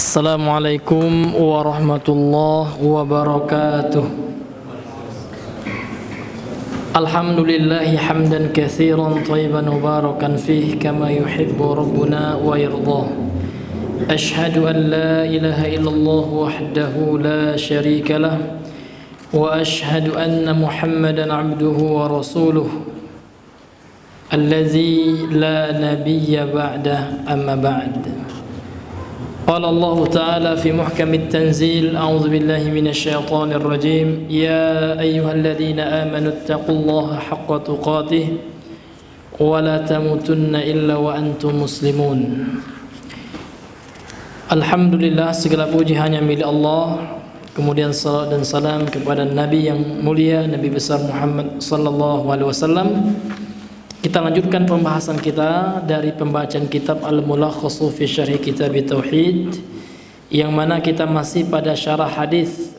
Assalamualaikum warahmatullahi wabarakatuh. Alhamdulillahi hamdan katsiran thayyiban mubarakan fihi kama yuhibbu rabbuna wa yardah. Ashhadu an la ilaha illallah wahdahu la syarika lah wa ashhadu anna Muhammadan abduhu wa rasuluh allazi la nabiyya ba'dah, amma ba'd. قال الله تعالى في محكم التنزيل: أعوذ بالله من الشيطان الرجيم يا أيها الذين آمنوا اتقوا الله حق تقاته ولا تموتن إلا وأنتم مسلمون. Alhamdulillah, segala puji hanya milik Allah. Kemudian salat dan salam kepada Nabi yang mulia, Nabi besar Muhammad sallallahu alaihi wasallam. Kita lanjutkan pembahasan kita dari pembacaan kitab Al-Mulakhasu fi Syarh Kitab Tauhid, yang mana kita masih pada syarah hadis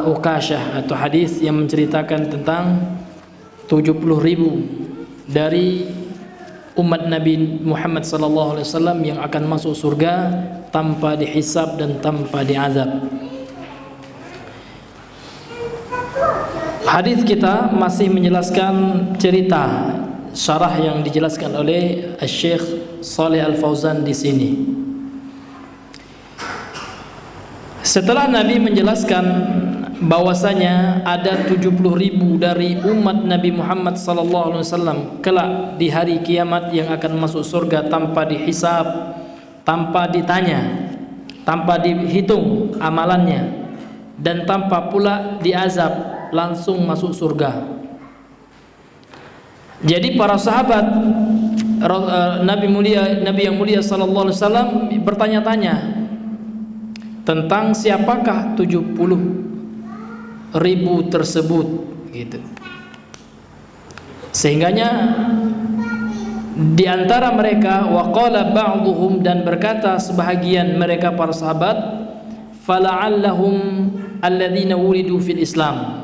Uqasyah, atau hadis yang menceritakan tentang 70.000 dari umat Nabi Muhammad sallallahu alaihi wasallam yang akan masuk surga tanpa dihisab dan tanpa diazab. Hadis kita masih menjelaskan cerita syarah yang dijelaskan oleh Syekh Shalih Al-Fauzan di sini. Setelah Nabi menjelaskan bahwasanya ada 70.000 dari umat Nabi Muhammad sallallahu alaihi wasallam kelak di hari kiamat yang akan masuk surga tanpa dihisab, tanpa ditanya, tanpa dihitung amalannya, dan tanpa pula diazab, langsung masuk surga. Jadi para sahabat Nabi yang mulia sallallahu alaihi wasallam bertanya-tanya tentang siapakah 70.000 tersebut, gitu. Sehingganya di antara mereka waqala ba'dhum, dan berkata sebahagian mereka para sahabat, fala'allahum alladzina wulidu fil Islam.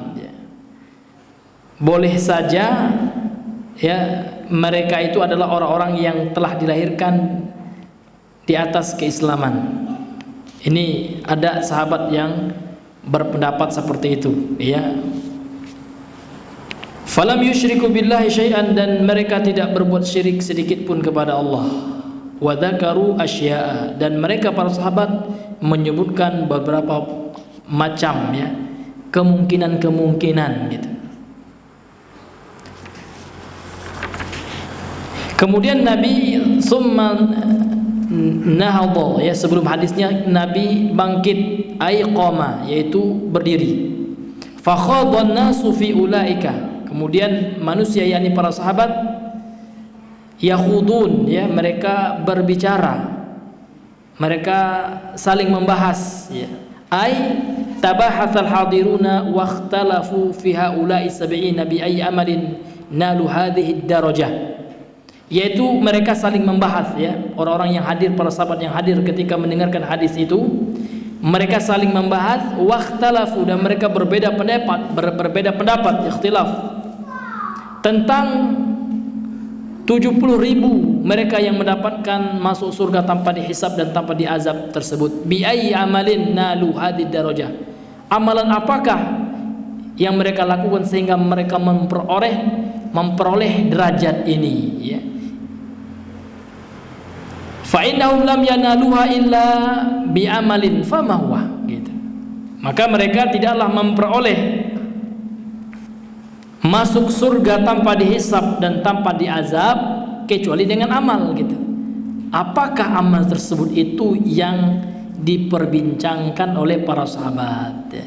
Boleh saja ya, mereka itu adalah orang-orang yang telah dilahirkan di atas keislaman. Ini ada sahabat yang berpendapat seperti itu, ya. Falam yusyriku billahi syai'an, dan mereka tidak berbuat syirik sedikit pun kepada Allah. Wa dzakaru asya'a, dan mereka para sahabat menyebutkan beberapa macam, ya, kemungkinan-kemungkinan, gitu. Kemudian Nabi summa nahadha, ya, sebelum hadisnya Nabi bangkit, aiqama, yaitu berdiri. Fa khadhan nasu fi ulaika, kemudian manusia yakni para sahabat yakhudun, ya, mereka berbicara, mereka saling membahas, ya. Ai tabahatsal hadiruna wa ikhtalafu fi haula'i sab'ina bi ayyi amalin nalu hadhihi darajah, yaitu mereka saling membahas, ya, orang-orang yang hadir, para sahabat yang hadir ketika mendengarkan hadis itu, mereka saling membahas, wakhtalafu, dan mereka berbeda pendapat, ikhtilaf tentang 70.000 mereka yang mendapatkan masuk surga tanpa dihisab dan tanpa diazab tersebut. Bi ayyi amalin nalu hadhihi darajah, amalan apakah yang mereka lakukan sehingga mereka memperoleh derajat ini, ya. Fa innahum lam yanaluha illa bi amalin fama huwa, gitu. Maka mereka tidaklah memperoleh masuk surga tanpa dihisab dan tanpa diazab kecuali dengan amal, gitu. Apakah amal tersebut itu yang diperbincangkan oleh para sahabat, ya.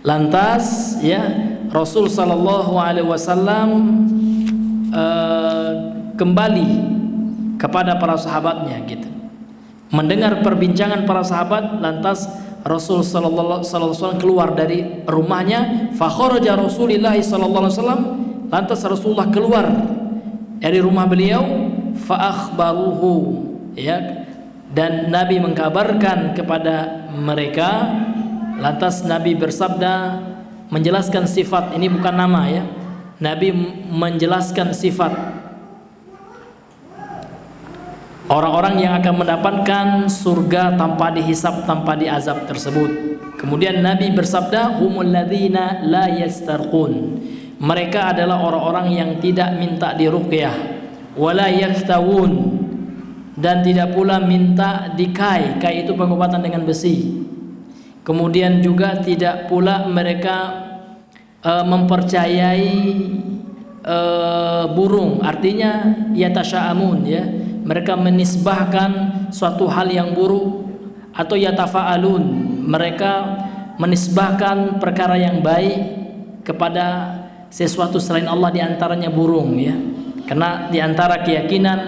Lantas, ya, Rasul sallallahu alaihi wasallam kembali kepada para sahabatnya, gitu. Mendengar perbincangan para sahabat, lantas Rasul sallallahu alaihi wasallam keluar dari rumahnya. Fa kharaja Rasulullah sallallahu alaihi wasallam, lantas Rasulullah keluar dari rumah beliau. Fa akhbaruhu, ya, dan Nabi mengkabarkan kepada mereka. Lantas Nabi bersabda, menjelaskan sifat, ini bukan nama, ya. Nabi menjelaskan sifat orang-orang yang akan mendapatkan surga tanpa dihisab, tanpa diazab tersebut. Kemudian Nabi bersabda, humul ladzina la yastarqun. Mereka adalah orang-orang yang tidak minta diruqyah, wala yaktawun, dan tidak pula minta dikai. Kai itu pengobatan dengan besi. Kemudian juga tidak pula mereka mempercayai burung, artinya yatasya'amun, ya. Mereka menisbahkan suatu hal yang buruk, atau yatafa'alun, mereka menisbahkan perkara yang baik kepada sesuatu selain Allah, diantaranya burung, ya. Karena diantara keyakinan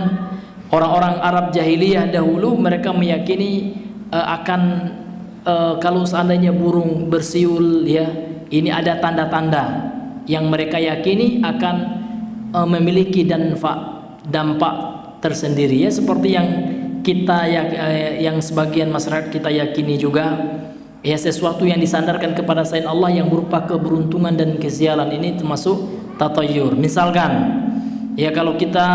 orang-orang Arab jahiliyah dahulu, mereka meyakini akan kalau seandainya burung bersiul, ya, ini ada tanda-tanda yang mereka yakini akan memiliki dampak tersendiri, ya, seperti yang kita yang sebagian masyarakat kita yakini juga, ya, sesuatu yang disandarkan kepada selain Allah yang berupa keberuntungan dan kesialan, ini termasuk tatayur. Misalkan, ya, kalau kita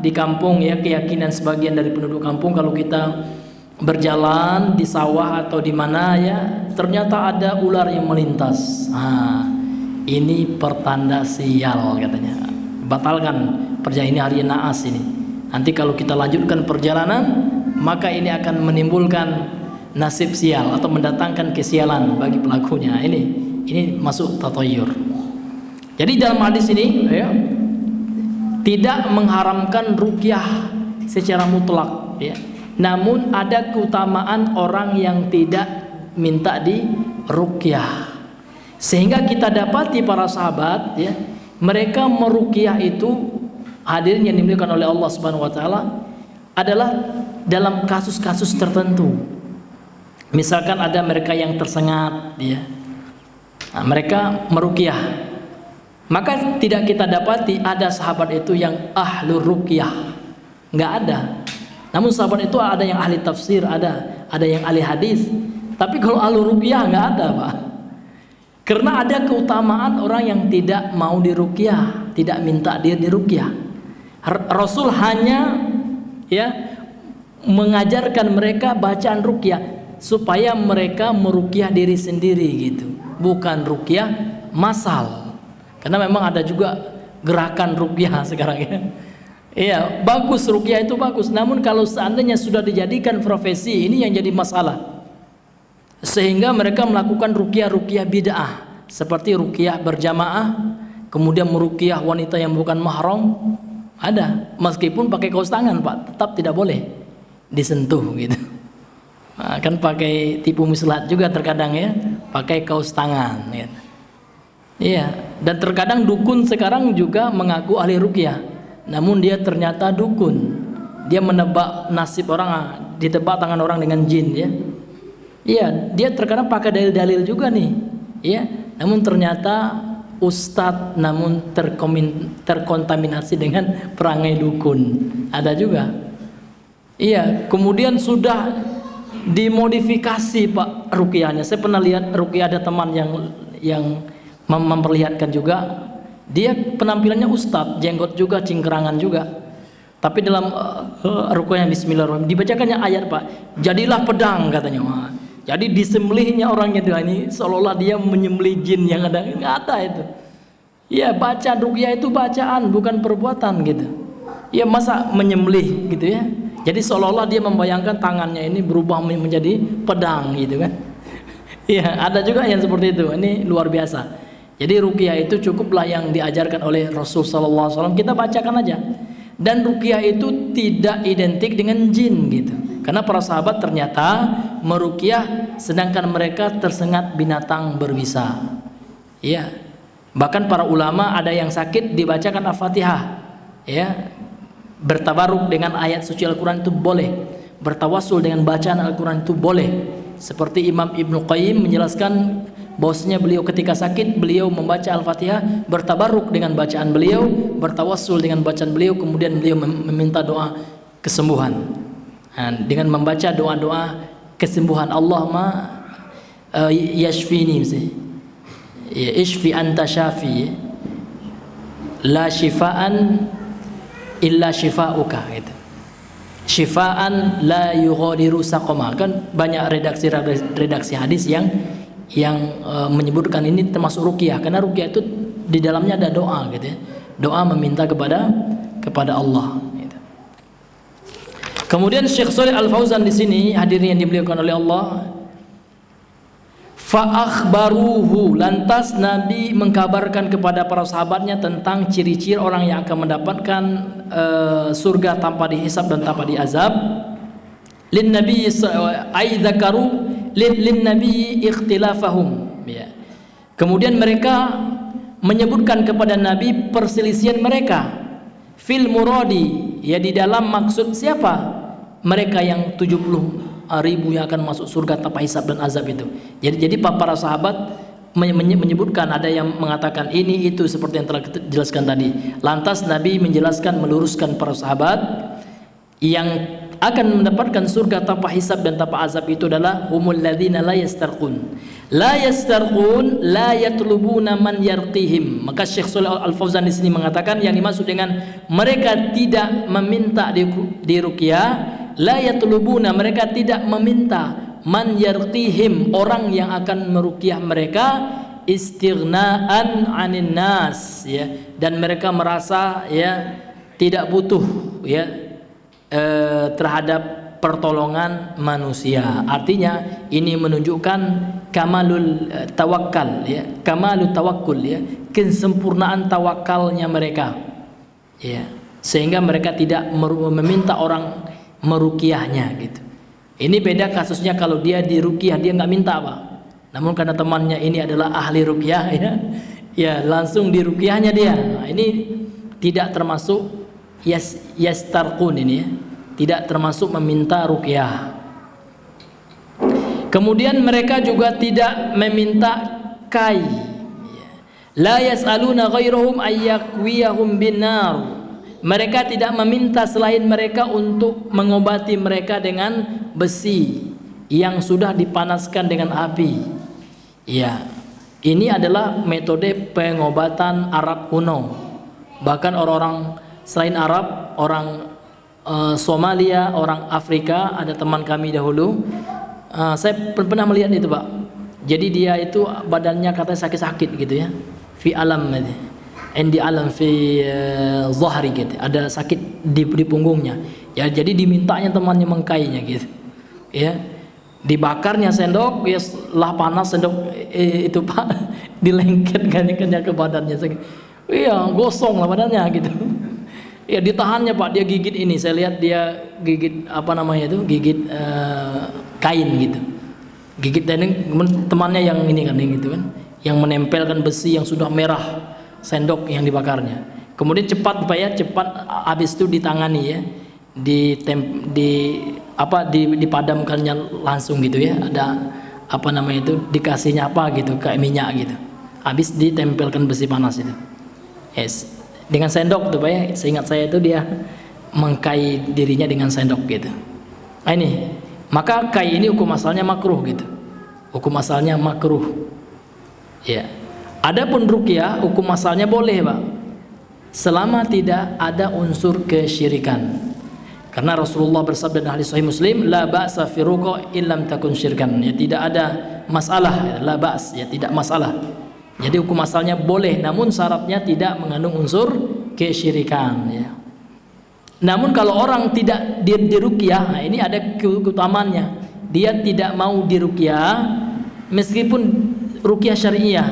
di kampung, ya, keyakinan sebagian dari penduduk kampung, kalau kita berjalan di sawah atau di mana, ya, ternyata ada ular yang melintas, ini pertanda sial, katanya. Batalkan perjalanan, ini hari naas ini. Nanti kalau kita lanjutkan perjalanan, maka ini akan menimbulkan nasib sial atau mendatangkan kesialan bagi pelakunya. Ini masuk tatayur. Jadi dalam hadis ini, ya, tidak mengharamkan ruqyah secara mutlak, ya. Namun ada keutamaan orang yang tidak minta di ruqyah. Sehingga kita dapati para sahabat, ya, mereka meruqyah itu, hadirin yang dimuliakan oleh Allah Subhanahu wa taala, adalah dalam kasus-kasus tertentu. Misalkan ada mereka yang tersengat, ya. Mereka meruqyah. Maka tidak kita dapati ada sahabat itu yang ahlur ruqyah. Enggak ada. Namun sahabat itu ada yang ahli tafsir, ada yang ahli hadis. Tapi kalau ahlur ruqyah enggak ada, Pak. Karena ada keutamaan orang yang tidak mau diruqyah, tidak minta dia diruqyah. Rasul hanya, ya, mengajarkan mereka bacaan ruqyah supaya mereka meruqyah diri sendiri, gitu. Bukan ruqyah massal. Karena memang ada juga gerakan ruqyah sekarang, ya. Iya, bagus, ruqyah itu bagus. Namun kalau seandainya sudah dijadikan profesi, ini yang jadi masalah. Sehingga mereka melakukan ruqyah bid'ah, seperti ruqyah berjamaah, kemudian meruqyah wanita yang bukan mahram. Ada, meskipun pakai kaos tangan, Pak, tetap tidak boleh disentuh, gitu. Nah, kan pakai tipu muslihat juga terkadang, ya, pakai kaos tangan, gitu. Iya, dan terkadang dukun sekarang juga mengaku ahli ruqyah, namun dia ternyata dukun. Dia menebak nasib orang, ditebak tangan orang dengan jin, ya. Iya, dia terkadang pakai dalil-dalil juga nih, ya. Namun ternyata ustadz, namun terkontaminasi dengan perangai dukun. Ada juga. Iya, kemudian sudah dimodifikasi, Pak, ruqyahnya. Saya pernah lihat ruqyah, ada teman yang memperlihatkan juga, dia penampilannya ustadz, jenggot juga, cingkrangan juga. Tapi dalam ruqyah bismillahirrahmanirrahim dibacakannya ayat, Pak. Jadilah pedang, katanya. Jadi disembelihnya orangnya itu, ini seolah-olah dia menyembelih jin yang ada. Nggak ada itu. Ya, baca ruqyah itu bacaan, bukan perbuatan, gitu. Ya, masa menyembelih, gitu, ya. Jadi seolah-olah dia membayangkan tangannya ini berubah menjadi pedang, gitu kan. Ya, ada juga yang seperti itu. Ini luar biasa. Jadi ruqyah itu cukuplah yang diajarkan oleh Rasul sallallahu alaihi wasallam, kita bacakan aja. Dan ruqyah itu tidak identik dengan jin, gitu. Karena para sahabat ternyata meruqyah sedangkan mereka tersengat binatang berbisa. Iya. Bahkan para ulama ada yang sakit dibacakan Al-Fatihah, ya. Bertabaruk dengan ayat suci Al-Qur'an itu boleh. Bertawassul dengan bacaan Al-Qur'an itu boleh. Seperti Imam Ibnu Qayyim menjelaskan bahwasanya beliau ketika sakit, beliau membaca Al-Fatihah, bertabaruk dengan bacaan beliau, bertawassul dengan bacaan beliau, kemudian beliau meminta doa kesembuhan. Dengan membaca doa-doa kesembuhan, Allahumma yashfini, ya, ishfi anta syafi, la shifaan illa shifauka, gitu. syifaan la yughadiru saqama. Kan banyak redaksi hadis yang menyebutkan ini termasuk ruqyah, karena ruqyah itu di dalamnya ada doa gitu ya. Doa meminta kepada Allah gitu. Kemudian Syekh Shalih Al Fauzan di sini hadirin yang dimuliakan oleh Allah, fa akhbaruhu, lantas Nabi mengkabarkan kepada para sahabatnya tentang ciri-ciri orang yang akan mendapatkan surga tanpa dihisab dan tanpa diazab. Lin nabi ay dzakaru lin nabi ikhtilafahum ya. Kemudian mereka menyebutkan kepada Nabi perselisihan mereka fil muradi, ya di dalam maksud siapa mereka yang 70.000 yang akan masuk surga tanpa hisab dan azab itu. Jadi para sahabat menyebutkan, ada yang mengatakan ini itu seperti yang telah kita jelaskan tadi. Lantas Nabi menjelaskan, meluruskan para sahabat yang akan mendapatkan surga tanpa hisab dan tanpa azab itu adalah humul ladzina la yastarqun. La yastarqun la yatlubuna man yarqihim. Maka Syekh Shalih Al Fauzan di sini mengatakan yang dimaksud dengan mereka tidak meminta di ruqyah, la yatlubuna, mereka tidak meminta man yarqihim, orang yang akan meruqyah mereka, istighnaan 'anin nas ya, dan mereka merasa ya tidak butuh ya terhadap pertolongan manusia. Artinya ini menunjukkan kamalul tawakkal ya, kamalut tawakkul ya, kesempurnaan tawakalnya mereka ya, sehingga mereka tidak meminta orang meruqyahnya gitu. Ini beda kasusnya kalau dia diruqyah, dia nggak minta apa, namun karena temannya ini adalah ahli ruqyah ya langsung diruqyahnya dia. Nah, ini tidak termasuk yastarqun ini ya, tidak termasuk meminta ruqyah. Kemudian mereka juga tidak meminta kai, la yas'aluna ghairahum ayyakwiyahum binar, mereka tidak meminta selain mereka untuk mengobati mereka dengan besi yang sudah dipanaskan dengan api ya. Ini adalah metode pengobatan Arab kuno. Bahkan orang-orang selain Arab, orang Somalia, orang Afrika, ada teman kami dahulu, saya pernah melihat itu Pak. Jadi dia itu badannya katanya sakit-sakit gitu ya, fi alam di alam fi zahri gitu, ada sakit di punggungnya ya. Jadi dimintanya temannya mengkainya gitu ya, dibakarnya sendok ya, lah panas sendok itu Pak, dilengketkannya ke badannya sakit, iya gosong lah badannya gitu. Ya ditahannya Pak, dia gigit ini, saya lihat dia gigit apa namanya itu, gigit kain gitu, gigit, dan temannya yang ini kan gitu kan, yang menempelkan besi yang sudah merah sendok yang dibakarnya. Kemudian cepat Pak ya, cepat habis itu ditangani ya, dipadamkannya langsung gitu ya, ada apa namanya itu, dikasihnya apa gitu kayak minyak gitu, habis ditempelkan besi panas itu yes, dengan sendok tuh Pak ya. Seingat saya itu dia mengkai dirinya dengan sendok gitu. Nah ini, maka kai ini hukum asalnya makruh gitu, hukum asalnya makruh ya. Adapun ruqyah hukum asalnya boleh Pak, selama tidak ada unsur kesyirikan, karena Rasulullah bersabda dalam hadis Sahih Muslim, la ba'sa fi ruqa illam takun syirkan ya, tidak ada masalah, la ba's ya, tidak masalah. Jadi hukum asalnya boleh, namun syaratnya tidak mengandung unsur kesyirikan ya. Namun kalau orang tidak diruqyah, nah ini ada keutamaannya, dia tidak mau diruqyah meskipun ruqyah syariah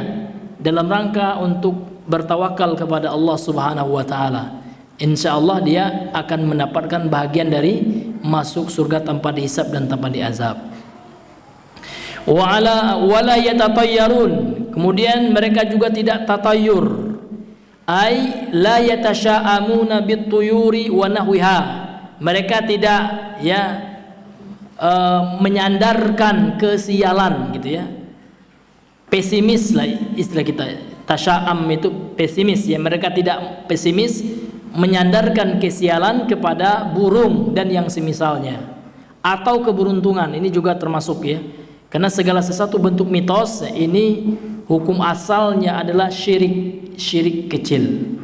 dalam rangka untuk bertawakal kepada Allah Subhanahu wa taala, insyaallah dia akan mendapatkan bahagian dari masuk surga tanpa dihisab dan tanpa diazab. Wala yatatayyarun, kemudian mereka juga tidak tatayur, ay la yatasha'amuna bituyuri wa nahwiha, mereka tidak ya menyandarkan kesialan gitu ya, pesimis lah istilah kita, tasya'am itu pesimis ya, mereka tidak pesimis menyandarkan kesialan kepada burung dan yang semisalnya, atau keberuntungan. Ini juga termasuk ya, karena segala sesuatu bentuk mitos ini hukum asalnya adalah syirik kecil.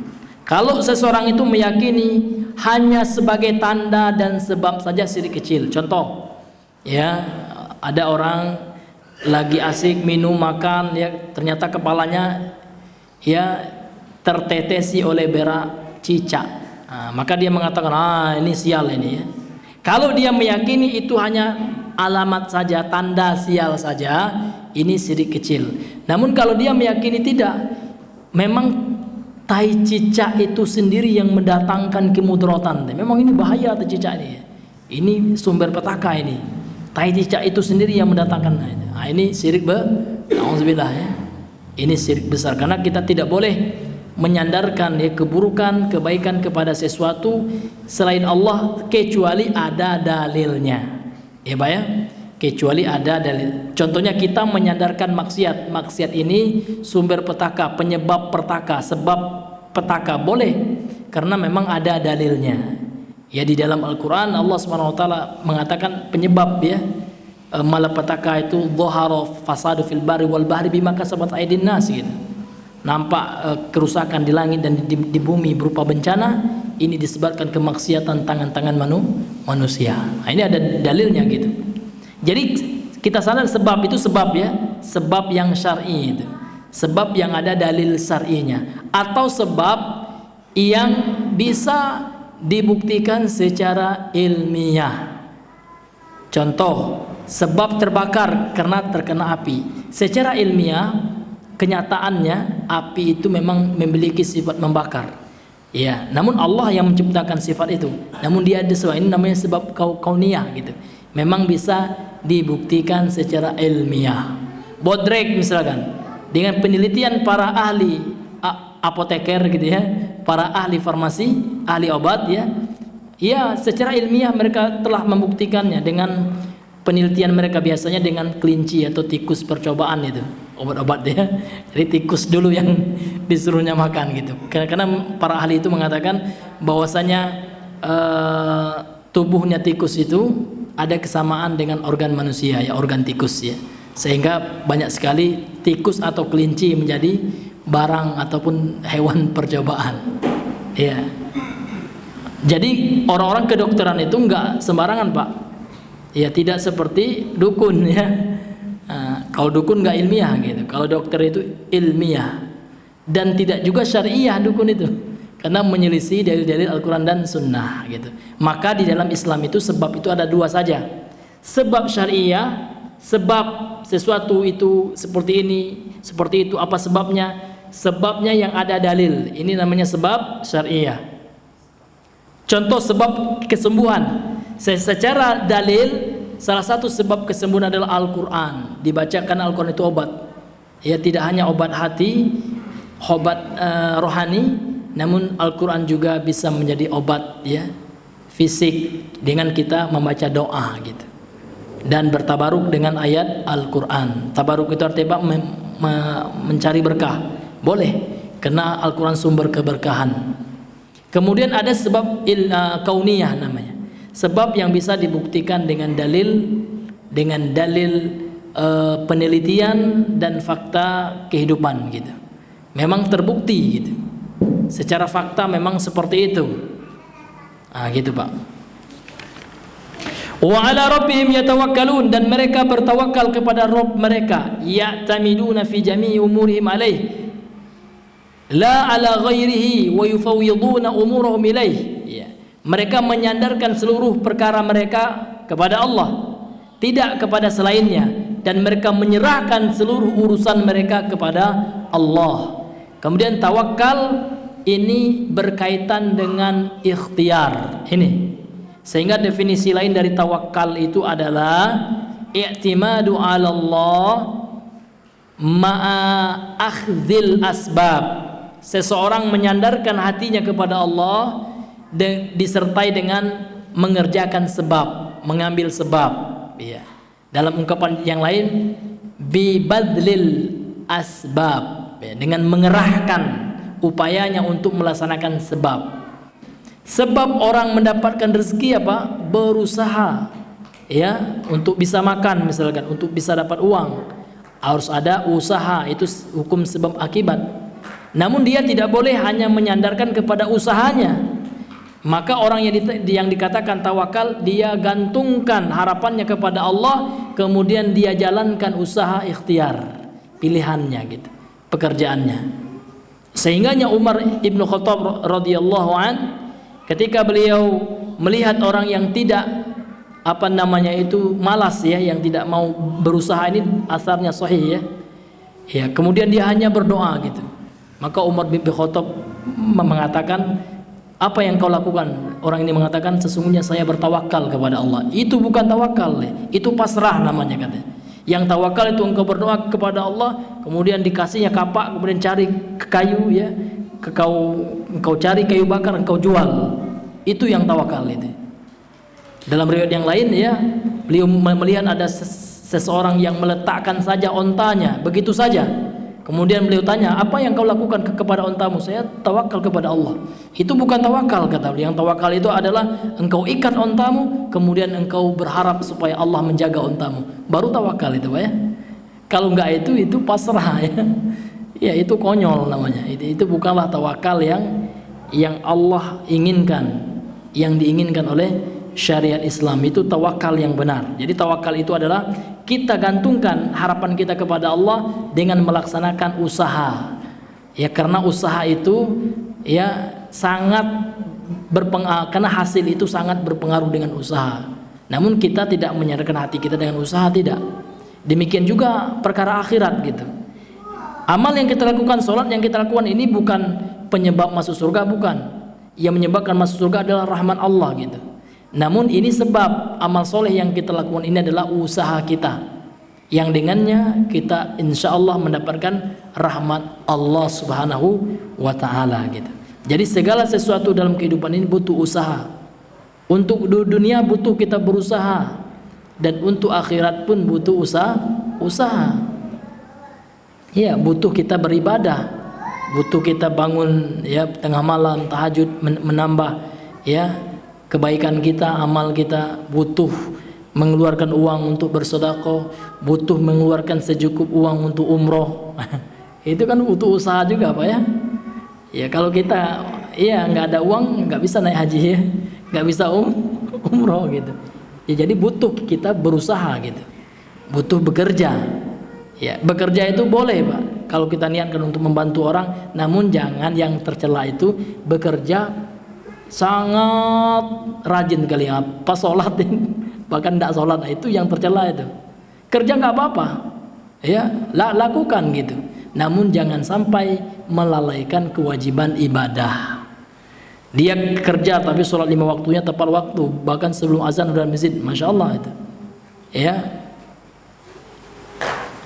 Kalau seseorang itu meyakini hanya sebagai tanda dan sebab saja syirik kecil. Contoh, ya, ada orang lagi asik minum makan, ya, ternyata kepalanya ya tertetesi oleh berak cicak. Nah, maka dia mengatakan, ini sial ini, ya. Kalau dia meyakini itu hanya alamat saja, tanda sial saja, ini syirik kecil. Namun kalau dia meyakini tidak, memang tai cicak itu sendiri yang mendatangkan kemudaratan. Memang ini bahaya tai cicak ini. Ini sumber petaka ini. Tai cicak itu sendiri yang mendatangkan. Nah, ini syirik Alhamdulillah, ya. Ini syirik besar karena kita tidak boleh menyandarkan, ya, keburukan, kebaikan kepada sesuatu selain Allah kecuali ada dalilnya. Ya, Pak, ya. Kecuali ada dalil. Contohnya kita menyandarkan maksiat. Maksiat ini sumber petaka, penyebab petaka, sebab petaka, boleh karena memang ada dalilnya. Ya, di dalam Al-Qur'an Allah SWT mengatakan penyebab, ya, malapetaka itu dhahara fasadu fil barri wal bahri bima kasabat aydin nas, gitu. Nampak kerusakan di langit dan di bumi berupa bencana, ini disebabkan kemaksiatan tangan-tangan manusia. Nah, ini ada dalilnya, gitu. Jadi kita sadar sebab itu sebab, ya, sebab yang syar'i itu, sebab yang ada dalil syar'inya, atau sebab yang bisa dibuktikan secara ilmiah. Contoh, sebab terbakar karena terkena api. Secara ilmiah, kenyataannya api itu memang memiliki sifat membakar. Ya, namun Allah yang menciptakan sifat itu. Namun dia ada sebab, ini namanya sebab kauniyah, gitu. Memang bisa dibuktikan secara ilmiah. Bodrek misalkan, dengan penelitian para ahli apoteker, gitu, ya, para ahli farmasi, ahli obat, ya, ya, secara ilmiah mereka telah membuktikannya dengan penelitian mereka, biasanya dengan kelinci atau tikus percobaan itu obat-obat, ya. Jadi tikus dulu yang disuruhnya makan, gitu. Karena para ahli itu mengatakan bahwasanya tubuhnya tikus itu ada kesamaan dengan organ manusia, ya, organ tikus, ya. Sehingga banyak sekali tikus atau kelinci menjadi barang ataupun hewan percobaan. Ya. Jadi orang-orang kedokteran itu enggak sembarangan, Pak. Ya, tidak seperti dukun, ya. Nah, kalau dukun enggak ilmiah, gitu. Kalau dokter itu ilmiah. Dan tidak juga syariah dukun itu, karena menyelisih dalil-dalil Al-Quran dan Sunnah, gitu. Maka di dalam Islam itu sebab itu ada dua saja. Sebab syariah, sebab sesuatu itu seperti ini, seperti itu, apa sebabnya? Sebabnya yang ada dalil, ini namanya sebab syariah. Contoh sebab kesembuhan, secara dalil salah satu sebab kesembuhan adalah Al-Quran. Dibacakan Al-Quran itu obat, ya, tidak hanya obat hati, obat rohani, namun Al-Quran juga bisa menjadi obat, ya, fisik dengan kita membaca doa, gitu, dan bertabaruk dengan ayat Al-Quran. Tabaruk itu artinya mencari berkah, boleh, karena Al-Quran sumber keberkahan. Kemudian ada sebab kauniyah namanya, sebab yang bisa dibuktikan dengan dalil, penelitian dan fakta kehidupan, gitu. Memang terbukti, gitu. Secara fakta memang seperti itu. Gitu, Pak. Wa ala rabbihim yatawakkalun, dan mereka bertawakal kepada Rabb mereka. Ya'tamiduna fi jami'i umurihim alaih, la ala ghairihi wa yufawwiduna umurahum ilaih. Ya. Mereka menyandarkan seluruh perkara mereka kepada Allah, tidak kepada selainnya, dan mereka menyerahkan seluruh urusan mereka kepada Allah. Kemudian tawakal ini berkaitan dengan ikhtiar ini, sehingga definisi lain dari tawakal itu adalah i'timadu 'ala Allah ma'a akhdhil asbab. Seseorang menyandarkan hatinya kepada Allah disertai dengan mengerjakan sebab, mengambil sebab, ya. Dalam ungkapan yang lain, bi badlil asbab, ya, dengan mengerahkan upayanya untuk melaksanakan sebab. Sebab orang mendapatkan rezeki apa? Berusaha, ya, untuk bisa makan misalkan, untuk bisa dapat uang, harus ada usaha. Itu hukum sebab akibat. Namun dia tidak boleh hanya menyandarkan kepada usahanya. Maka orang yang dikatakan tawakal, dia gantungkan harapannya kepada Allah, kemudian dia jalankan usaha ikhtiar, pilihannya gitu, pekerjaannya. Sehingganya Umar ibn Khattab radhiyallahu an, ketika beliau melihat orang yang tidak malas ya, yang tidak mau berusaha, ini asarnya sahih ya, kemudian dia hanya berdoa gitu. Maka Umar bin Khattab mengatakan, apa yang kau lakukan? Orang ini mengatakan, sesungguhnya saya bertawakal kepada Allah. Itu bukan tawakal, itu pasrah namanya katanya. Yang tawakal itu engkau berdoa kepada Allah, kemudian dikasihnya kapak, kemudian cari kayu ya, engkau cari kayu bakar, engkau jual. Itu yang tawakal itu. Dalam riwayat yang lain ya, beliau melihat ada seseorang yang meletakkan saja ontanya begitu saja. Kemudian beliau tanya, apa yang kau lakukan kepada ontamu? Saya tawakal kepada Allah. Itu bukan tawakal, kata beliau. Yang tawakal itu adalah engkau ikat ontamu, kemudian engkau berharap supaya Allah menjaga ontamu. Baru tawakal itu, Pak ya. Kalau enggak itu pasrah ya. Ya itu konyol namanya. Itu bukanlah tawakal yang Allah inginkan, yang diinginkan oleh syariat Islam. Itu tawakal yang benar. Jadi tawakal itu adalah kita gantungkan harapan kita kepada Allah dengan melaksanakan usaha. Ya, karena usaha itu ya sangat berpengaruh, karena hasil itu sangat berpengaruh dengan usaha. Namun kita tidak menyandarkan hati kita dengan usaha, tidak. Demikian juga perkara akhirat gitu. Amal yang kita lakukan, sholat yang kita lakukan ini bukan penyebab masuk surga, bukan. Yang menyebabkan masuk surga adalah rahmat Allah gitu. Namun ini sebab amal soleh yang kita lakukan ini adalah usaha kita, yang dengannya kita insya Allah mendapatkan rahmat Allah subhanahu wa ta'ala gitu. Jadi segala sesuatu dalam kehidupan ini butuh usaha. Untuk dunia butuh kita berusaha, dan untuk akhirat pun butuh usaha. Ya, butuh kita beribadah, butuh kita bangun ya tengah malam tahajud, menambah ya kebaikan kita, amal kita, butuh mengeluarkan uang untuk bersedekah, butuh mengeluarkan secukup uang untuk umroh. Itu kan butuh usaha juga, Pak ya. Ya kalau kita nggak ada uang, nggak bisa naik haji ya, nggak bisa umroh gitu. Ya jadi butuh kita berusaha gitu, butuh bekerja. Ya bekerja itu boleh, Pak, kalau kita niatkan untuk membantu orang. Namun jangan yang tercela itu bekerja sangat rajin kali ya, pas sholat bahkan tidak sholat, itu yang tercela itu. Kerja nggak apa-apa ya, lakukan gitu, namun jangan sampai melalaikan kewajiban ibadah. Dia kerja tapi sholat 5 waktunya tepat waktu, bahkan sebelum azan udah masjid, masya Allah itu ya.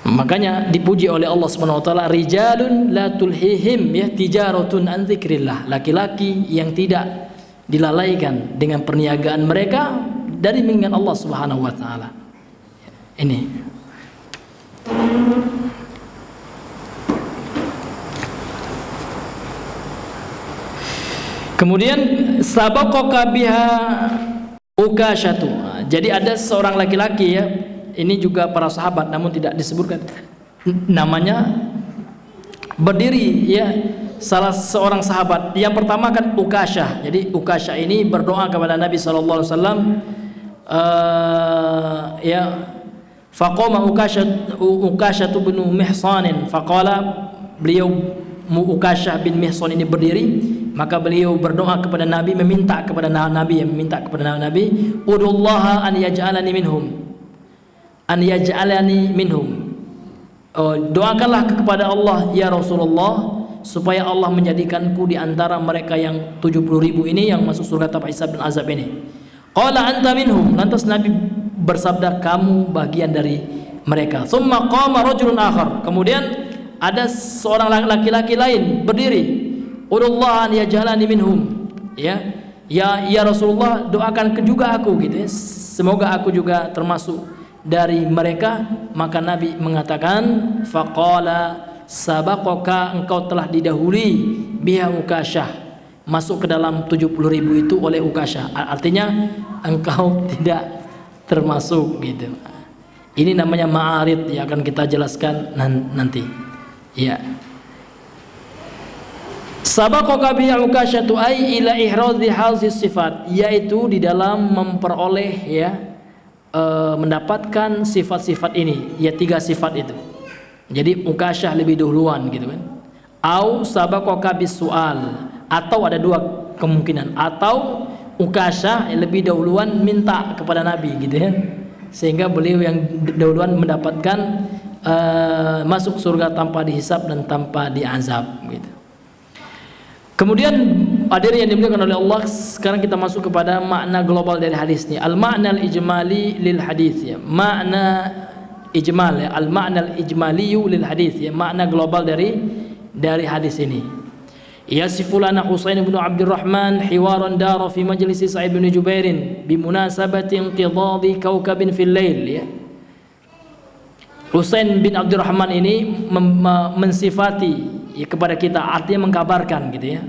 Makanya dipuji oleh Allah Subhanahu wa taala, rijalun la tulhihim ya tijaratun an dzikrillah, laki-laki yang tidak dilalaikan dengan perniagaan mereka dari mengingat Allah Subhanahu wa taala. Ini. Kemudian sabaqaka biha Ukasyatu. Jadi ada seorang laki-laki ya, ini juga para sahabat namun tidak disebutkan namanya, berdiri ya, salah seorang sahabat. Yang pertama kan Ukasyah. Jadi Ukasyah ini berdoa kepada Nabi sallallahu alaihi wasallam, ya, faqama Ukasyah bin Mihsan, faqala, beliau Ukasyah bin Mihsan ini berdiri, maka beliau berdoa kepada Nabi, meminta kepada Nabi, udullaha an yaj'alani minhum, doakanlah kepada Allah ya Rasulullah, supaya Allah menjadikanku di antara mereka yang 70.000 ini yang masuk surga tanpa hisab dan azab ini. Qala anta minhum, lantas Nabi bersabda, kamu bagian dari mereka. Tsumma qama rajulun akhar, kemudian ada seorang laki-laki lain berdiri, udullah an yaj'alani minhum, ya Rasulullah, doakan juga aku gitu ya, semoga aku juga termasuk dari mereka. Maka Nabi mengatakan, faqala sabaqaka, engkau telah didahului biha Ukasyah, masuk ke dalam 70.000 itu oleh Ukasyah, artinya engkau tidak termasuk gitu. Ini namanya ma'arid, ya akan kita jelaskan nanti ya. Sabaqaka bi Ukasyatu ay ila ihradhi hazis sifat, yaitu di dalam memperoleh mendapatkan sifat-sifat ini, ya 3 sifat itu. Jadi Ukasyah lebih duluan gitu kan. Au sabaqaka bis sual, atau ada 2 kemungkinan, atau Ukasyah lebih dahuluan minta kepada Nabi gitu ya, sehingga beliau yang dahuluan mendapatkan masuk surga tanpa dihisab dan tanpa diazab gitu. Kemudian hadirin yang dimuliakan oleh Allah, sekarang kita masuk kepada makna global dari hadis ini. Al-ma'na al-ijmali lil hadis ya. Makna ijmal ya, al-ma'na al-ijmali lil hadis ya, makna global dari hadis ini. Yasifu lana Husain bin Abdurrahman hiwaran dara fi majlisi Sa'id bin Jubair bimunasabati inqidadi kaukabin fil lail ya. Husain bin Abdurrahman ini mensifati ya kepada kita, artinya mengkabarkan gitu ya,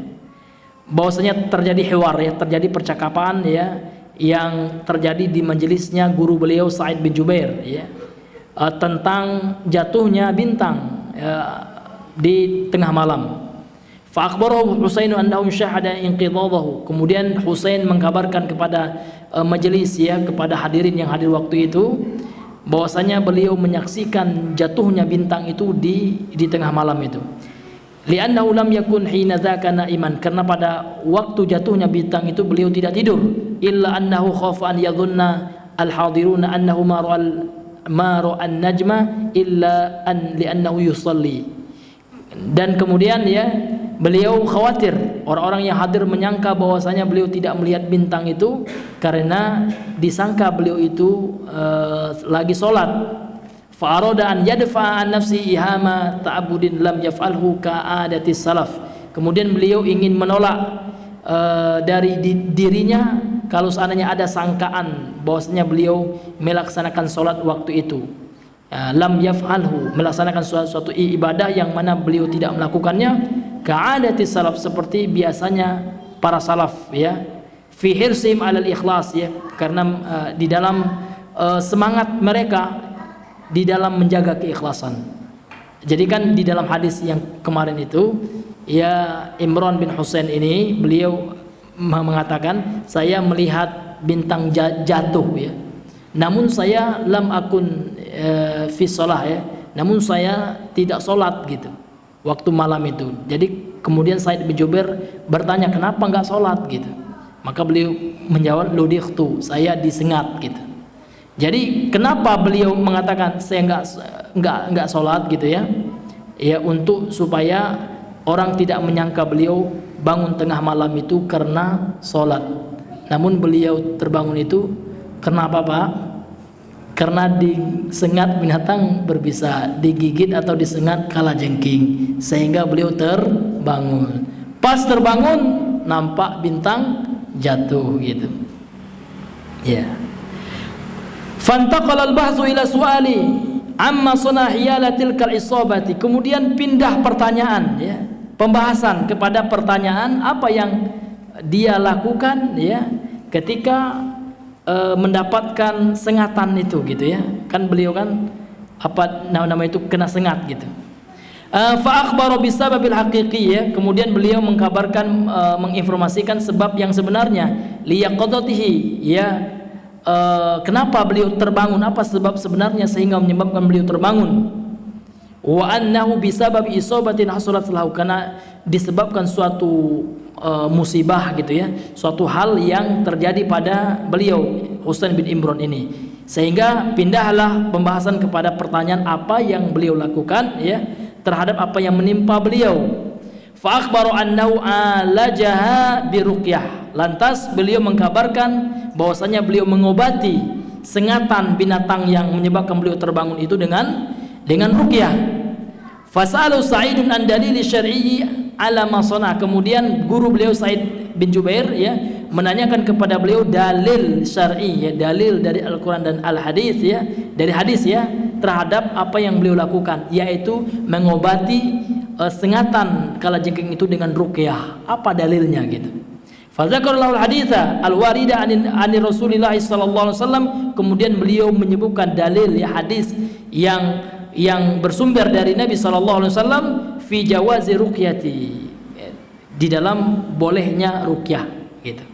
bahwasanya terjadi hiwar ya, terjadi percakapan ya yang terjadi di majelisnya guru beliau Sa'id bin Jubair ya, tentang jatuhnya bintang di tengah malam. Fa akhbarahu Husain annahum syahada inqidadahu. Kemudian Husain mengkabarkan kepada majelis ya, kepada hadirin yang hadir waktu itu, bahwasanya beliau menyaksikan jatuhnya bintang itu di tengah malam itu. Li'annahu lam yakun hina dzaka na'iman, karena pada waktu jatuhnya bintang itu beliau tidak tidur. Illa annahu khafa an yadhunna al-hadiruna annahu ma ra'an najma illa an li'annahu yusalli. Dan kemudian ya, beliau khawatir orang-orang yang hadir menyangka bahwasanya beliau tidak melihat bintang itu karena disangka beliau itu lagi sholat. Fa'arada an yadfa'a an nafsi ihama ta'abudin lam yaf'alhu ka'adati salaf. Kemudian beliau ingin menolak dari dirinya kalau seandainya ada sangkaan bahwasanya beliau melaksanakan sholat waktu itu. Lam yaf'alhu, melaksanakan suatu ibadah yang mana beliau tidak melakukannya, ka'adati salaf, seperti biasanya para salaf ya. Fi hirsim 'alal ikhlas ya, karena di dalam semangat mereka di dalam menjaga keikhlasan. Jadi kan di dalam hadis yang kemarin itu ya, Imran bin Husain ini beliau mengatakan, saya melihat bintang jatuh ya, namun saya lam akun fi shalah ya, namun saya tidak sholat gitu waktu malam itu. Jadi kemudian Sa'id bin Jubair bertanya, kenapa nggak sholat gitu? Maka beliau menjawab, ludikhtu, saya disengat gitu. Jadi kenapa beliau mengatakan saya nggak sholat gitu ya? Ya untuk supaya orang tidak menyangka beliau bangun tengah malam itu karena sholat. Namun beliau terbangun itu kenapa Pak? Karena disengat binatang berbisa, digigit atau disengat kalajengking, sehingga beliau terbangun. Pas terbangun nampak bintang jatuh gitu. Ya. Fantaqala al-bahsu ila su'ali amma sunahiyalatil kal-isabati. Kemudian pindah pertanyaan ya, pembahasan kepada pertanyaan apa yang dia lakukan ya ketika mendapatkan sengatan itu gitu ya. Kan beliau kan apa nama itu kena sengat gitu. Fa akhbara bisababil haqiqi ya. Kemudian beliau mengkabarkan menginformasikan sebab yang sebenarnya liyaqadatihi ya. Kenapa beliau terbangun, apa sebab sebenarnya sehingga menyebabkan beliau terbangun. Wa annahu bisabab isabatin hasalat lahu, karena disebabkan suatu musibah gitu ya, suatu hal yang terjadi pada beliau Husain bin Imran ini, sehingga pindahlah pembahasan kepada pertanyaan apa yang beliau lakukan ya terhadap apa yang menimpa beliau. Fa akhbaru annahu alajaha biruqyah. Lantas beliau mengkabarkan bahwasanya beliau mengobati sengatan binatang yang menyebabkan beliau terbangun itu dengan ruqyah. Fasalu Sa'idun an dalili syar'i ala ma sana. Kemudian guru beliau Sa'id bin Jubair ya menanyakan kepada beliau dalil syar'i ya, dalil dari Al-Qur'an dan Al-Hadis ya, dari hadis ya terhadap apa yang beliau lakukan, yaitu mengobati sengatan kalajengking itu dengan ruqyah. Apa dalilnya gitu? Fadzakarallahu al-haditsa al-warida an Rasulillah sallallahu alaihi wasallam. Kemudian beliau menyebutkan dalil ya, hadis yang bersumber dari Nabi sallallahu alaihi wasallam fi jawazi ruqyati, di dalam bolehnya ruqyah gitu.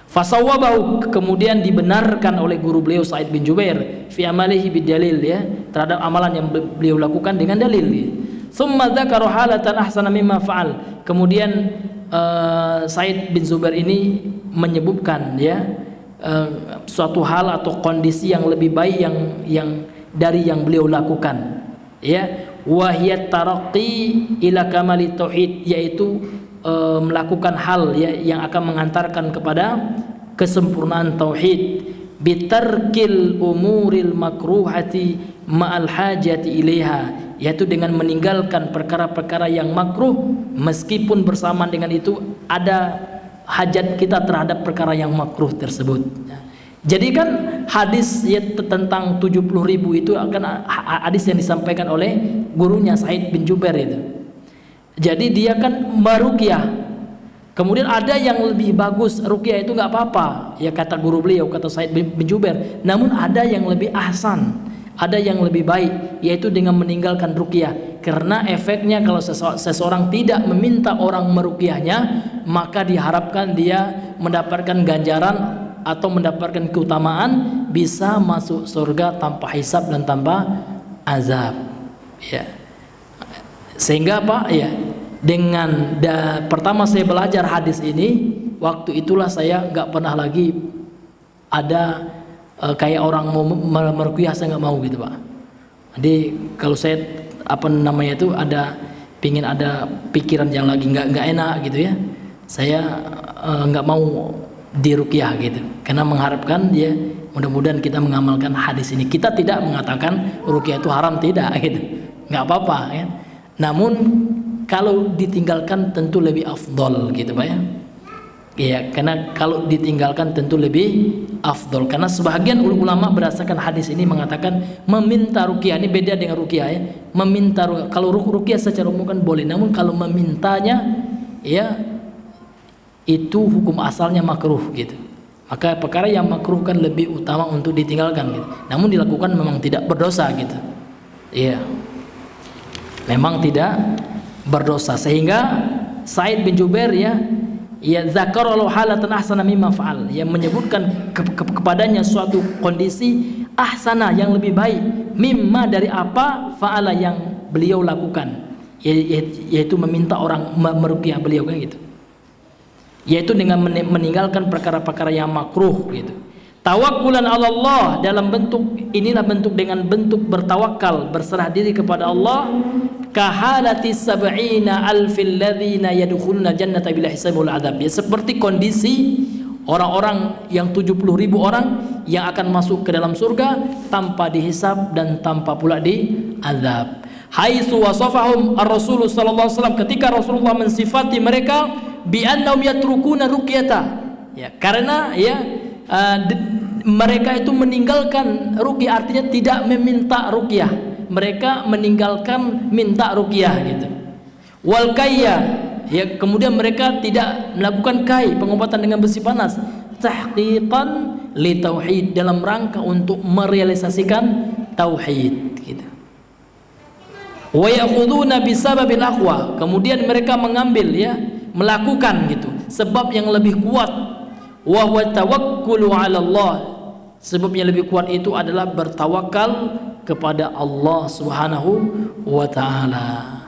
Fasawwabahu, kemudian dibenarkan oleh guru beliau Sa'id bin Jubair fi amalihi bidalil, ya, terhadap amalan yang beliau lakukan dengan dalil, ya. Tsumma dzakara halatan ahsana mimma fa'al, kemudian Sa'id bin Jubair ini menyebutkan, ya, suatu hal atau kondisi yang lebih baik yang dari yang beliau lakukan, ya, wahiyat taraqi ila kamali tauhid, yaitu melakukan hal, ya, yang akan mengantarkan kepada kesempurnaan tauhid, bitarkil umuril makruhati ma'al hajati ilaiha, yaitu dengan meninggalkan perkara-perkara yang makruh meskipun bersamaan dengan itu ada hajat kita terhadap perkara yang makruh tersebut. Jadi kan hadis, ya, tentang 70.000 itu akan hadis yang disampaikan oleh gurunya Sa'id bin Jubair itu. Jadi dia kan meruqyah. Kemudian ada yang lebih bagus, ruqyah itu nggak apa-apa, ya, kata guru beliau, kata Sa'id bin Jubair. Namun ada yang lebih ahsan, ada yang lebih baik, yaitu dengan meninggalkan ruqyah. Karena efeknya kalau seseorang tidak meminta orang meruqyahnya, maka diharapkan dia mendapatkan ganjaran atau mendapatkan keutamaan, bisa masuk surga tanpa hisab dan tanpa azab, ya. Sehingga apa, ya, dengan pertama saya belajar hadis ini, waktu itulah saya nggak pernah lagi ada kayak orang mau meruqyah, saya nggak mau gitu, Pak. Jadi kalau saya pingin ada pikiran yang lagi nggak enak gitu, ya, saya nggak mau diruqyah gitu, karena mengharapkan, ya, mudah-mudahan kita mengamalkan hadis ini. Kita tidak mengatakan ruqyah itu haram, tidak gitu, nggak apa-apa, ya. Namun kalau ditinggalkan tentu lebih afdol gitu, Pak, ya. Ya, karena kalau ditinggalkan tentu lebih afdol, karena sebagian ulama berdasarkan hadis ini mengatakan meminta ruqyah ini beda dengan ruqyah, ya. Meminta kalau ruqyah secara umum kan boleh, namun kalau memintanya, ya, itu hukum asalnya makruh gitu. Maka perkara yang makruh kan lebih utama untuk ditinggalkan gitu. Namun dilakukan memang tidak berdosa gitu. Iya. Memang tidak berdosa, sehingga Sa'id bin Jubair, ya, zakara lahu halatan ahsana mimma fa'al, yang menyebutkan kepadanya suatu kondisi ahsana yang lebih baik, mimma dari apa, fa'ala yang beliau lakukan, yaitu meminta orang meruqyah beliau kan gitu, yaitu dengan meninggalkan perkara-perkara yang makruh gitu. Tawakkulan 'ala Allah, dalam bentuk inilah bentuk dengan bentuk bertawakal, berserah diri kepada Allah, kahalati sab'ina alfil ladzina yadkhuluna jannata bila hisab wal adab, ya, seperti kondisi orang-orang yang 70.000 orang yang akan masuk ke dalam surga tanpa dihisab dan tanpa pula diazab. Haitsu wasafahum ar-rasul sallallahu alaihi wasallam, ketika Rasulullah mensifati mereka bi annahum yatrukuna ruqyata, ya, karena, ya, mereka itu meninggalkan ruqyah, artinya tidak meminta ruqyah, mereka meninggalkan minta ruqyah gitu. Wal kayya, ya, kemudian mereka tidak melakukan kai, pengobatan dengan besi panas, tahqiqan li tauhid, dalam rangka untuk merealisasikan tauhid gitu. Wa ya'khuduna bisababil aqwa, kemudian mereka mengambil, ya, melakukan gitu sebab yang lebih kuat. Wa huwa tawakkulu 'ala Allah, sebab yang lebih kuat itu adalah bertawakal kepada Allah Subhanahu wa taala.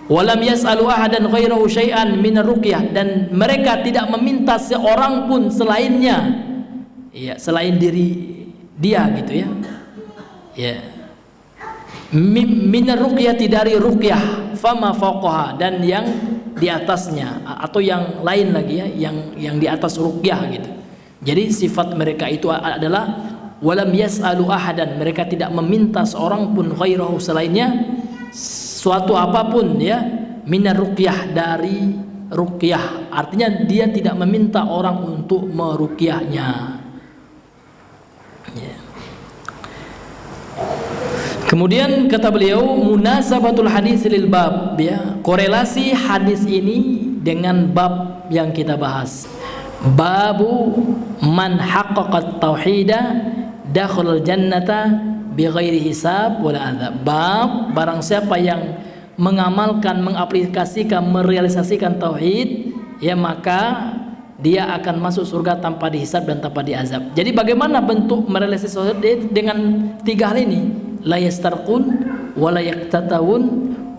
Walam yas'alu ahadan ghairahu syai'an min ar-ruqyah, dan mereka tidak meminta seorang pun selainnya, ya, selain diri dia gitu, ya. Ya. Min ar-ruqyati, dari ruqyah, fama fawqaha, dan yang di atasnya atau yang lain lagi, ya, yang di atas ruqyah gitu. Jadi sifat mereka itu adalah walam yas'alu ahadan, mereka tidak meminta seorang pun ghairahu, selainnya, suatu apapun, ya, minar ruqyah, dari ruqyah, artinya dia tidak meminta orang untuk meruqyahnya, ya. Kemudian kata beliau, munasabatul hadis lil bab, ya, korelasi hadis ini dengan bab yang kita bahas. Babu man haqqaqat tauhida dakhalal jannata bighairi hisab wala adzab. Bab barang siapa yang mengamalkan, mengaplikasikan, merealisasikan tauhid, ya maka dia akan masuk surga tanpa dihisab dan tanpa diazab. Jadi bagaimana bentuk merealisasikan tauhid dengan tiga hal ini? La yastarqun wa la yaktatawun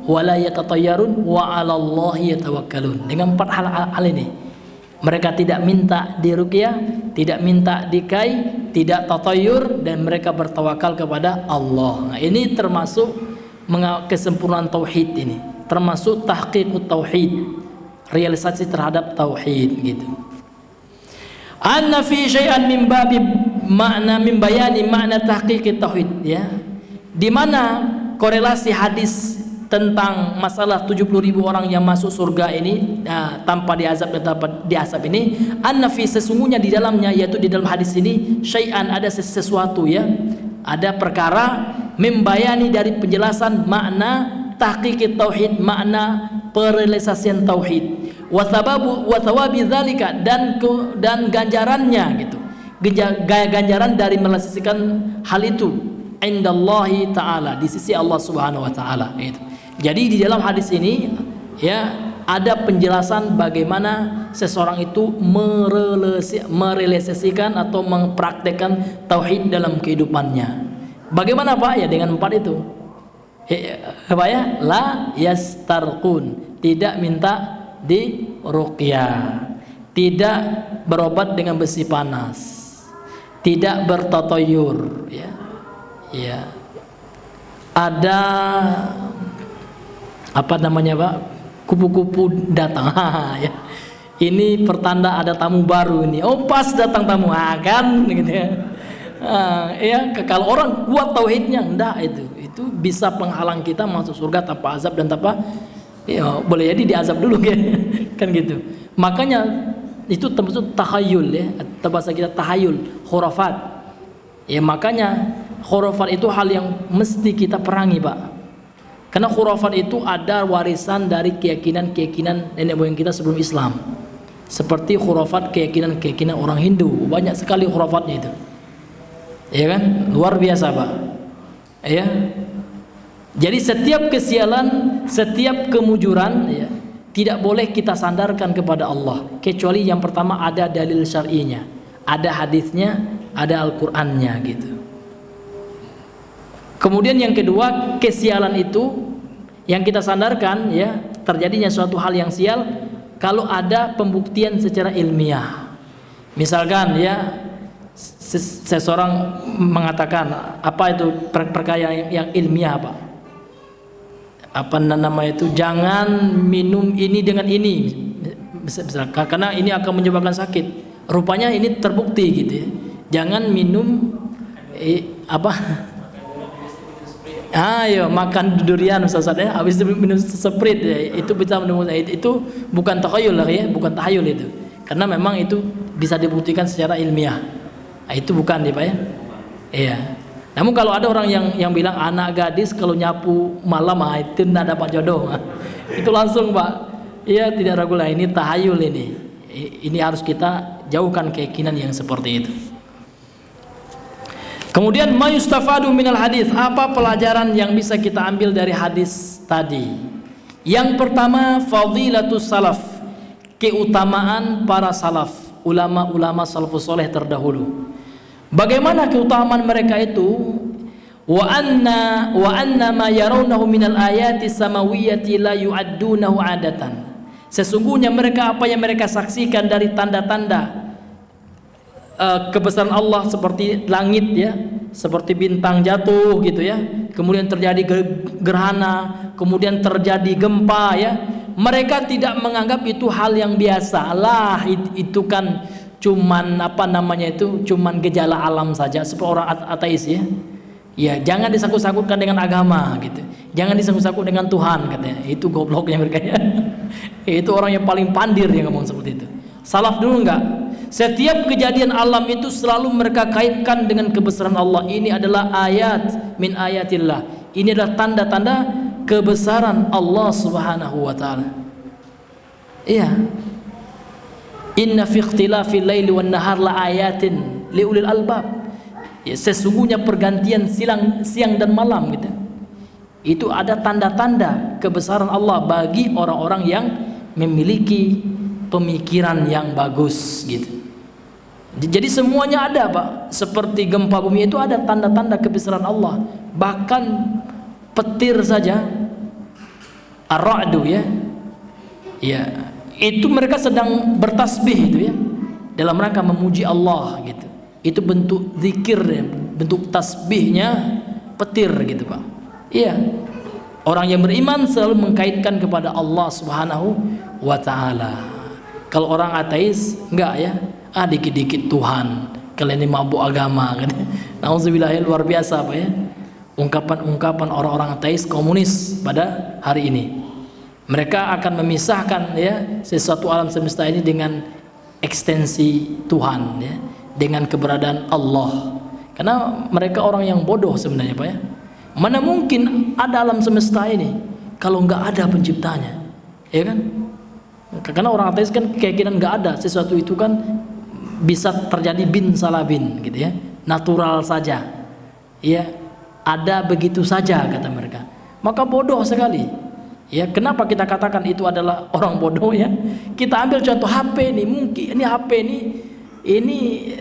wa la yatatayyarun wa 'alallahi yatawakkalun. Dengan empat hal ini. Mereka tidak minta diruqyah, tidak minta dikai, tidak tatayyur, dan mereka bertawakal kepada Allah. Nah, ini termasuk kesempurnaan tauhid ini. Termasuk tahqiqut tauhid, realisasi terhadap tauhid gitu. Anna fi syai'an min babi makna min bayani makna tahqiqit tauhid, ya. Di mana korelasi hadis tentang masalah 70.000 orang yang masuk surga ini tanpa diazab dan tanpa diazab ini, anna fi sesungguhnya di dalamnya, yaitu di dalam hadis ini, syai'an ada sesuatu, ya, ada perkara, membayani dari penjelasan makna tahqiqit tauhid, makna perealisasian tauhid, wa thawabi dzalika, dan ganjarannya gitu, ganjaran dari merealisasikan hal itu indallahi ta'ala, di sisi Allah Subhanahu wa taala gitu. Jadi di dalam hadis ini, ya, ada penjelasan bagaimana seseorang itu merealisasikan atau mempraktekkan tauhid dalam kehidupannya. Bagaimana Pak? Ya dengan empat itu. Apa ya? La yastarqun, tidak minta diruqyah, tidak berobat dengan besi panas, tidak bertatoyur, ya. Ya. Ada apa namanya Pak? Kupu-kupu datang. Ya. Ini pertanda ada tamu baru ini. Oh pas datang tamu, kan gitu ya. Ya, kalau orang kuat tauhidnya, enggak, itu bisa penghalang kita masuk surga tanpa azab dan tanpa, ya, boleh jadi diazab dulu kan gitu. Makanya itu termasuk tahayul, ya, atau bahasa kita tahayul, khurafat. Ya makanya khurafat itu hal yang mesti kita perangi Pak. Karena khurafat itu ada warisan dari keyakinan nenek moyang kita sebelum Islam. Seperti khurafat keyakinan orang Hindu, banyak sekali khurafatnya itu. Ya kan? Luar biasa Pak. Ya. Jadi setiap kesialan, setiap kemujuran, ya, tidak boleh kita sandarkan kepada Allah, kecuali yang pertama ada dalil syar'inya, ada hadisnya, ada Al-Qur'annya gitu. Kemudian yang kedua, kesialan itu yang kita sandarkan, ya, terjadinya suatu hal yang sial kalau ada pembuktian secara ilmiah. Misalkan, ya, seseorang mengatakan apa itu perkara yang ilmiah apa namanya itu, jangan minum ini dengan ini, misalkan, karena ini akan menyebabkan sakit. Rupanya ini terbukti gitu, ya. Jangan minum ayo makan durian misalnya, habis itu minum sprite, ya, itu bisa menemukan itu bukan takhayul lah, ya, bukan tahayul itu, karena memang itu bisa dibuktikan secara ilmiah. Nah, itu bukan nih Pak, ya. Iya. Namun kalau ada orang yang bilang anak gadis kalau nyapu malam itu tidak dapat jodoh, itu langsung Pak, ya tidak ragu lah, ini tahayul ini. Ini harus kita jauhkan keyakinan yang seperti itu. Kemudian mayustafadu minal hadis, apa pelajaran yang bisa kita ambil dari hadis tadi? Yang pertama, fadilatus salaf, keutamaan para salaf, ulama-ulama salafus saleh terdahulu. Bagaimana keutamaan mereka itu? Wa anna ma yarawnahu minal ayati samawiyyati la yu'addunahu adatan. Sesungguhnya mereka, apa yang mereka saksikan dari tanda-tanda kebesaran Allah seperti langit, ya, seperti bintang jatuh gitu, ya, kemudian terjadi gerhana, kemudian terjadi gempa, ya, mereka tidak menganggap itu hal yang biasa. Lah itu kan cuman apa namanya itu, cuman gejala alam saja, seperti orang ateis, ya. Ya, jangan disangkut-sangkutkan dengan agama gitu. Jangan disangkut-sangkut dengan Tuhan katanya. Itu gobloknya mereka, ya. Itu orang yang paling pandir yang ngomong seperti itu. Salaf dulu enggak. Setiap kejadian alam itu selalu mereka kaitkan dengan kebesaran Allah. Ini adalah ayat min ayatillah. Ini adalah tanda-tanda kebesaran Allah Subhanahu wa taala. Iya. Inna fi ikhtilafil laili wan nahar la ayatin liulil albab. Ya, sesungguhnya pergantian siang dan malam gitu. Itu ada tanda-tanda kebesaran Allah bagi orang-orang yang memiliki pemikiran yang bagus gitu. Jadi semuanya ada, Pak. Seperti gempa bumi itu ada tanda-tanda kebesaran Allah. Bahkan petir saja, ar-ra'du ya. Ya, itu mereka sedang bertasbih itu ya, dalam rangka memuji Allah gitu. Itu bentuk zikir, bentuk tasbihnya petir gitu, Pak. Iya. Orang yang beriman selalu mengkaitkan kepada Allah Subhanahu wa taala. Kalau orang ateis enggak ya, dikit-dikit Tuhan, kalian ini mabuk agama kan. Nauzubillah, luar biasa Pak ya. Ungkapan-ungkapan orang-orang ateis komunis pada hari ini. Mereka akan memisahkan ya sesuatu alam semesta ini dengan ekstensi Tuhan ya, dengan keberadaan Allah. Karena mereka orang yang bodoh sebenarnya Pak ya. Mana mungkin ada alam semesta ini kalau nggak ada penciptanya, ya kan? Karena orang ateis kan keyakinan nggak ada sesuatu itu kan bisa terjadi bin salah bin gitu ya, natural saja, ya ada begitu saja kata mereka. Maka bodoh sekali. Ya, kenapa kita katakan itu adalah orang bodoh ya? Kita ambil contoh HP ini, mungkin ini HP ini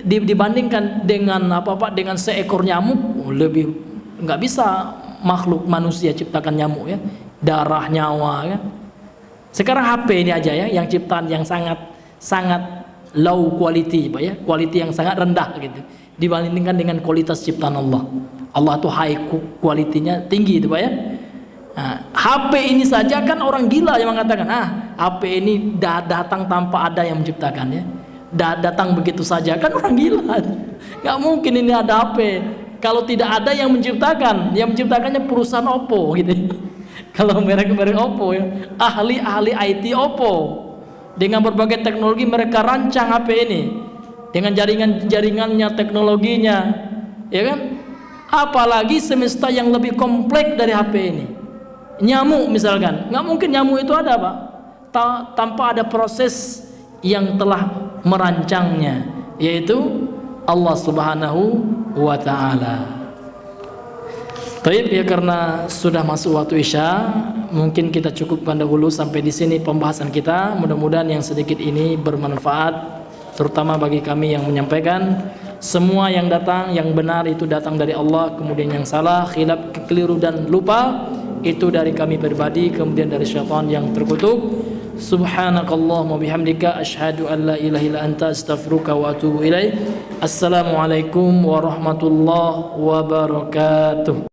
dibandingkan dengan apa Pak, dengan seekor nyamuk lebih. Nggak bisa makhluk manusia ciptakan nyamuk ya, darah nyawa kan. Sekarang HP ini aja ya, yang ciptaan yang sangat low quality Pak ya, quality yang sangat rendah gitu dibandingkan dengan kualitas ciptaan Allah. Allah tuh high quality-nya tinggi itu Pak ya. Nah, HP ini saja kan orang gila yang mengatakan HP ini datang tanpa ada yang menciptakan ya, datang begitu saja, kan orang gila. Nggak mungkin ini ada HP kalau tidak ada yang menciptakannya perusahaan Oppo gitu. Kalau merek-merek Oppo ya, ahli IT Oppo dengan berbagai teknologi mereka rancang HP ini dengan jaringannya, teknologinya, ya kan? Apalagi semesta yang lebih kompleks dari HP ini. Nyamuk misalkan, nggak mungkin nyamuk itu ada Pak tanpa ada proses yang telah merancangnya, yaitu Allah Subhanahu wa ta'ala. Baik ya, karena sudah masuk waktu Isya, mungkin kita cukupkan dahulu sampai di sini pembahasan kita. Mudah-mudahan yang sedikit ini bermanfaat, terutama bagi kami yang menyampaikan. Semua yang datang, yang benar itu datang dari Allah, kemudian yang salah, khilaf, keliru dan lupa itu dari kami pribadi, kemudian dari syaitan yang terkutuk. Subhanakallahumma bihamdika asyhadu an la ilaha illa anta astaghfiruka wa atubu ilaik. Assalamualaikum warahmatullahi wabarakatuh.